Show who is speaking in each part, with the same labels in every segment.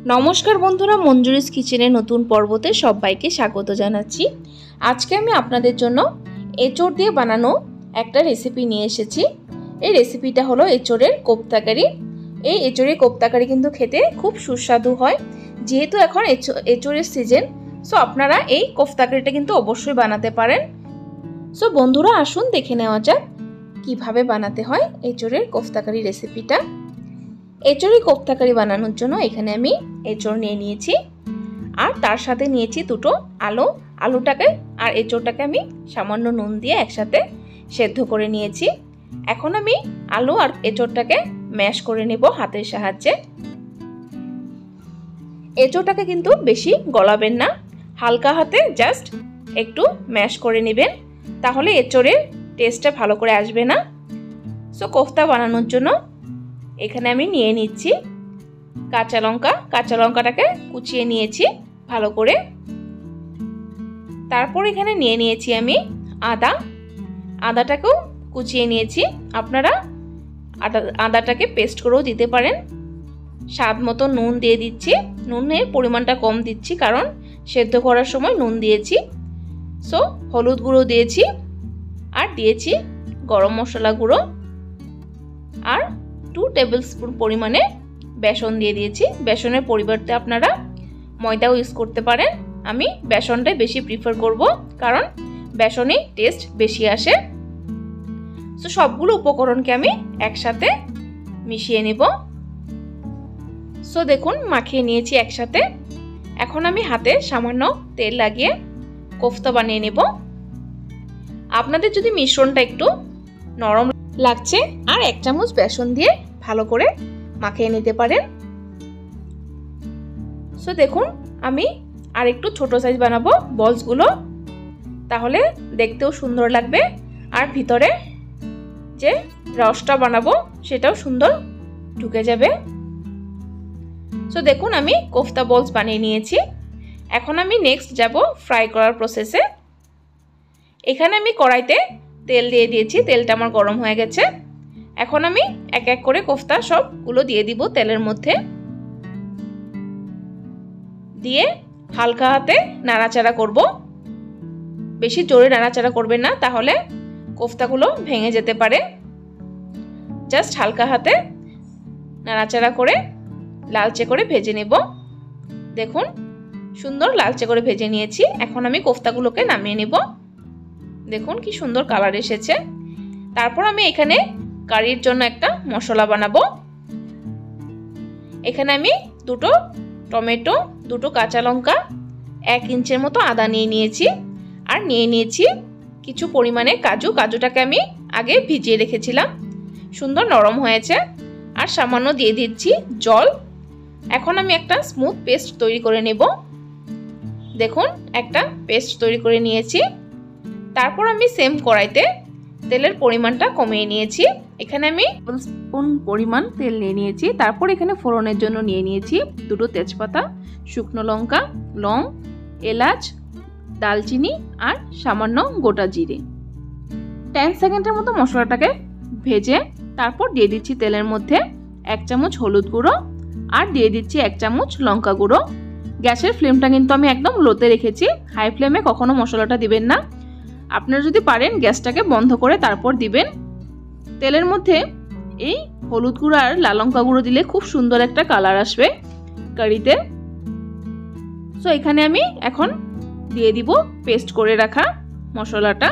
Speaker 1: নমস্কার বন্ধুরা, মঞ্জুরিস কিচেনের নতুন পর্বতে সবাইকে স্বাগত জানাচ্ছি। আজকে আমি আপনাদের জন্য এঁচোড় দিয়ে বানানো একটা রেসিপি নিয়ে এসেছি। এই রেসিপিটা হলো এঁচোড়ের কোপ্তাকারি। এই এঁচোড়ের কোপ্তাকারি কিন্তু খেতে খুব সুস্বাদু হয়। যেহেতু এখন এঁচোড়ের সিজন, সো আপনারা এই কোপ্তাকারিটা কিন্তু অবশ্যই বানাতে পারেন। সো বন্ধুরা, আসুন দেখে নেওয়া যাক কিভাবে বানাতে হয় এঁচোড়ের কোপ্তাকারি রেসিপিটা। এঁচোড়ের কোপ্তাকারি বানানোর জন্য এখানে আমি এঁচোড় নিয়ে নিয়েছি, আর তার সাথে নিয়েছি দুটো আলুটাকে আর এঁচোড়টাকে আমি সামান্য নুন দিয়ে একসাথে সেদ্ধ করে নিয়েছি। এখন আমি আলু আর এঁচোড়টাকে ম্যাশ করে নেব হাতের সাহায্যে। এঁচোড়টাকে কিন্তু বেশি গলাবেন না, হালকা হাতে জাস্ট একটু ম্যাশ করে নেবেন, তাহলে এঁচোড়ের টেস্টটা ভালো করে আসবে না। সো কোফতা বানানোর জন্য এখানে আমি নিয়ে নিচ্ছি কাঁচা লঙ্কাটাকে কুচিয়ে নিয়েছি ভালো করে। তারপর এখানে নিয়ে নিয়েছি আমি আদাটাকেও কুচিয়ে নিয়েছি। আপনারা আদাটাকে পেস্ট করেও দিতে পারেন। স্বাদ মতো নুন দিয়ে দিচ্ছি, নুনের পরিমাণটা কম দিচ্ছি কারণ সেদ্ধ করার সময় নুন দিয়েছি। সো হলুদ গুঁড়ো দিয়েছি, আর দিয়েছি গরম মশলা গুঁড়ো, আর 2 টেবিল স্পুন পরিমাণে বেসন দিয়ে দিয়েছি। বেসনের পরিবর্তে আপনারা ময়দাও ইউজ করতে পারেন। আমি বেসনটাই বেশি প্রিফার করব কারণ বেসনে টেস্ট বেশি আসে। সো সবগুলো উপকরণকে আমি একসাথে মিশিয়ে নেব। সো দেখুন, মাখিয়ে নিয়েছি একসাথে। এখন আমি হাতে সামান্য তেল লাগিয়ে কোফতা বানিয়ে নেব। আপনাদের যদি মিশ্রণটা একটু নরম লাগছে আর 1 চামচ বেসন দিয়ে ভালো করে মাখিয়ে নিতে পারেন। সো দেখুন, আমি আর একটু ছোট সাইজ বানাবো বলসগুলো, তাহলে দেখতেও সুন্দর লাগবে আর ভিতরে যে রসটা বানাবো সেটাও সুন্দর ঢুকে যাবে। সো দেখুন, আমি কোফতা বলস বানিয়ে নিয়েছি। এখন আমি নেক্সট যাব ফ্রাই করার প্রসেসে। এখানে আমি কড়াইতে তেল দিয়ে দিয়েছি, তেলটা আমার গরম হয়ে গেছে। এখন আমি এক এক করে কোফতা সবগুলো দিয়ে দিব তেলের মধ্যে, দিয়ে হালকা হাতে নাড়াচাড়া করব। বেশি জোরে নাড়াচাড়া করবেন না, তাহলে কোফতাগুলো ভেঙে যেতে পারে। জাস্ট হালকা হাতে নাড়াচাড়া করে লালচে করে ভেজে নেব। দেখুন, সুন্দর লালচে করে ভেজে নিয়েছি। এখন আমি কোফতাগুলোকে নামিয়ে নেব। দেখুন কি সুন্দর কালার এসেছে। তারপর আমি এখানে কারির জন্য একটা মশলা বানাবো। এখানে আমি 2 টমেটো, 2 কাঁচা লঙ্কা, 1 ইঞ্চের মতো আদা নিয়ে নিয়েছি, আর নিয়ে নিয়েছি কিছু পরিমাণে কাজুটাকে আমি আগে ভিজিয়ে রেখেছিলাম, সুন্দর নরম হয়েছে। আর সামান্য দিয়ে দিচ্ছি জল। এখন আমি একটা স্মুথ পেস্ট তৈরি করে নেব। দেখুন, একটা পেস্ট তৈরি করে নিয়েছি। তারপর আমি সেম কড়াইতে তেলের পরিমাণটা কমিয়ে নিয়েছি। এখানে আমি 1 স্পুন পরিমাণ তেল নিয়ে নিয়েছি। তারপর এখানে ফোড়নের জন্য নিয়ে নিয়েছি 2 তেজপাতা, শুকনো লঙ্কা, লং, এলাচ, দালচিনি আর সামান্য গোটা জিরে। 10 সেকেন্ডের মতো মশলাটাকে ভেজে তারপর দিয়ে দিচ্ছি তেলের মধ্যে 1 চামচ হলুদ গুঁড়ো, আর দিয়ে দিচ্ছি 1 চামচ লঙ্কা গুঁড়ো। গ্যাসের ফ্লেমটা কিন্তু আমি একদম লোতে রেখেছি, হাই ফ্লেমে কখনো মশলাটা দিবেন না। আপনারা যদি পারেন গ্যাসটাকে বন্ধ করে তারপর দিবেন। তেলের মধ্যে এই হলুদ গুঁড়ো আর লাল লঙ্কা গুঁড়ো দিলে খুব সুন্দর একটা কালার আসবে কারিতে। সো এখানে আমি এখন দিয়ে দিব পেস্ট করে রাখা মশলাটা।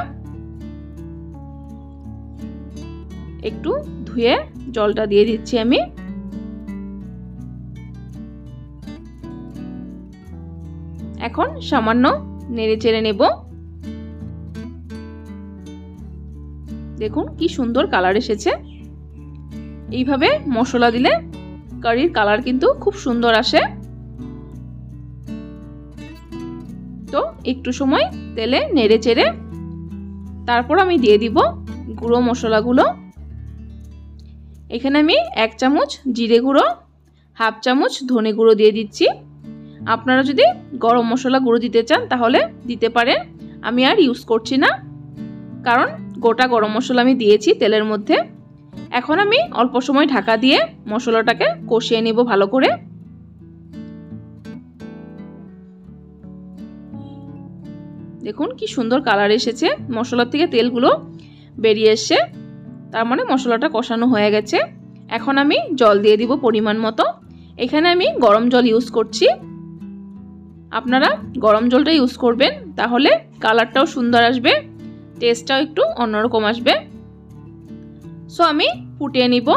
Speaker 1: একটু ধুয়ে জলটা দিয়ে দিচ্ছি আমি। এখন সামান্য নেড়ে চেড়ে নেব। দেখুন কি সুন্দর কালার এসেছে। এইভাবে মশলা দিলে কারির কালার কিন্তু খুব সুন্দর আসে। তো একটু সময় তেলে নেড়ে চেড়ে তারপর আমি দিয়ে দিব গুঁড়ো মশলাগুলো। এখানে আমি 1 চামচ জিরে গুঁড়ো, 1/2 চামচ ধনে গুঁড়ো দিয়ে দিচ্ছি। আপনারা যদি গরম মশলা গুঁড়ো দিতে চান তাহলে দিতে পারেন, আমি আর ইউজ করছি না কারণ গোটা গরম মশলা আমি দিয়েছি তেলের মধ্যে। এখন আমি অল্প সময় ঢাকা দিয়ে মশলাটাকে কষিয়ে নেব ভালো করে। দেখুন কি সুন্দর কালার এসেছে, মশলার থেকে তেলগুলো বেরিয়ে এসছে, তার মানে মশলাটা কষানো হয়ে গেছে। এখন আমি জল দিয়ে দিব পরিমাণ মতো। এখানে আমি গরম জল ইউজ করছি, আপনারা গরম জলটা ইউজ করবেন, তাহলে কালারটাও সুন্দর আসবে, টেস্টটাও একটু অন্যরকম আসবে। সো আমি ফুটিয়ে নিব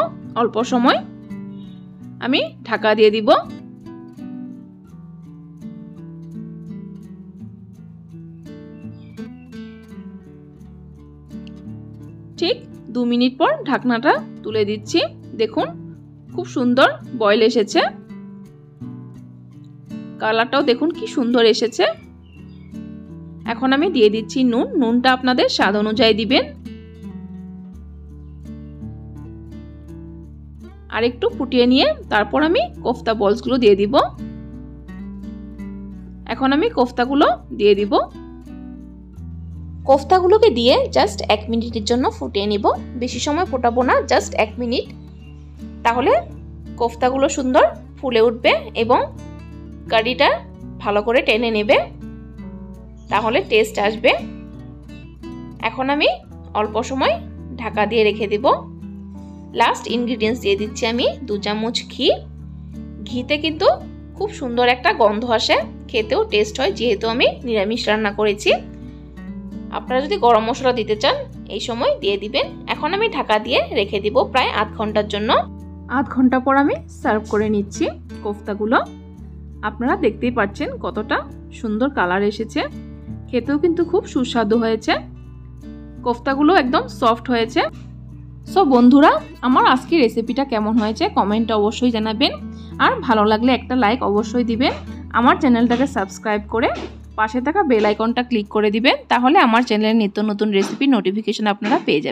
Speaker 1: অল্প সময়, আমি ঢাকা দিয়ে দিব। ঠিক 2 মিনিট পর ঢাকনাটা তুলে দিচ্ছি। দেখুন খুব সুন্দর বয়েল এসেছে, কালারটাও দেখুন কি সুন্দর এসেছে। এখন আমি দিয়ে দিচ্ছি নুন, নুনটা আপনাদের স্বাদ অনুযায়ী দিবেন। আর একটু ফুটিয়ে নিয়ে তারপর আমি কোফতা বলসগুলো দিয়ে দিব। এখন আমি কোফতাগুলো দিয়ে দিব। কোফতাগুলোকে দিয়ে জাস্ট 1 মিনিটের জন্য ফুটিয়ে নিব, বেশি সময় ফোটাবো না, জাস্ট 1 মিনিট। তাহলে কোফতাগুলো সুন্দর ফুলে উঠবে এবং কারিটা ভালো করে টেনে নেবে, তাহলে টেস্ট আসবে। এখন আমি অল্প সময় ঢাকা দিয়ে রেখে দিব। লাস্ট ইনগ্রিডিয়েন্টস দিয়ে দিচ্ছি আমি 2 চামচ ঘি। ঘিতে কিন্তু খুব সুন্দর একটা গন্ধ আসে, খেতেও টেস্ট হয়, যেহেতু আমি নিরামিষ রান্না করেছি। আপনারা যদি গরম মশলা দিতে চান এই সময় দিয়ে দিবেন। এখন আমি ঢাকা দিয়ে রেখে দিব প্রায় আধ ঘন্টার জন্য। আধ ঘন্টা পর আমি সার্ভ করে নিচ্ছি কোফতাগুলো। আপনারা দেখতেই পাচ্ছেন কতটা সুন্দর কালার এসেছে, খেতেও কিন্তু খুব সুস্বাদু হয়েছে, কোফতাগুলো একদম সফট হয়েছে। সো বন্ধুরা, আমার আজকের রেসিপিটা কেমন হয়েছে কমেন্টে অবশ্যই জানাবেন, আর ভালো লাগলে একটা লাইক অবশ্যই দিবেন। আমার চ্যানেলটাকে সাবস্ক্রাইব করে পাশে থাকা বেল আইকনটা ক্লিক করে দিবেন, তাহলে আমার চ্যানেলের নিত্য নতুন রেসিপির নোটিফিকেশন আপনারা পেয়ে যাবেন।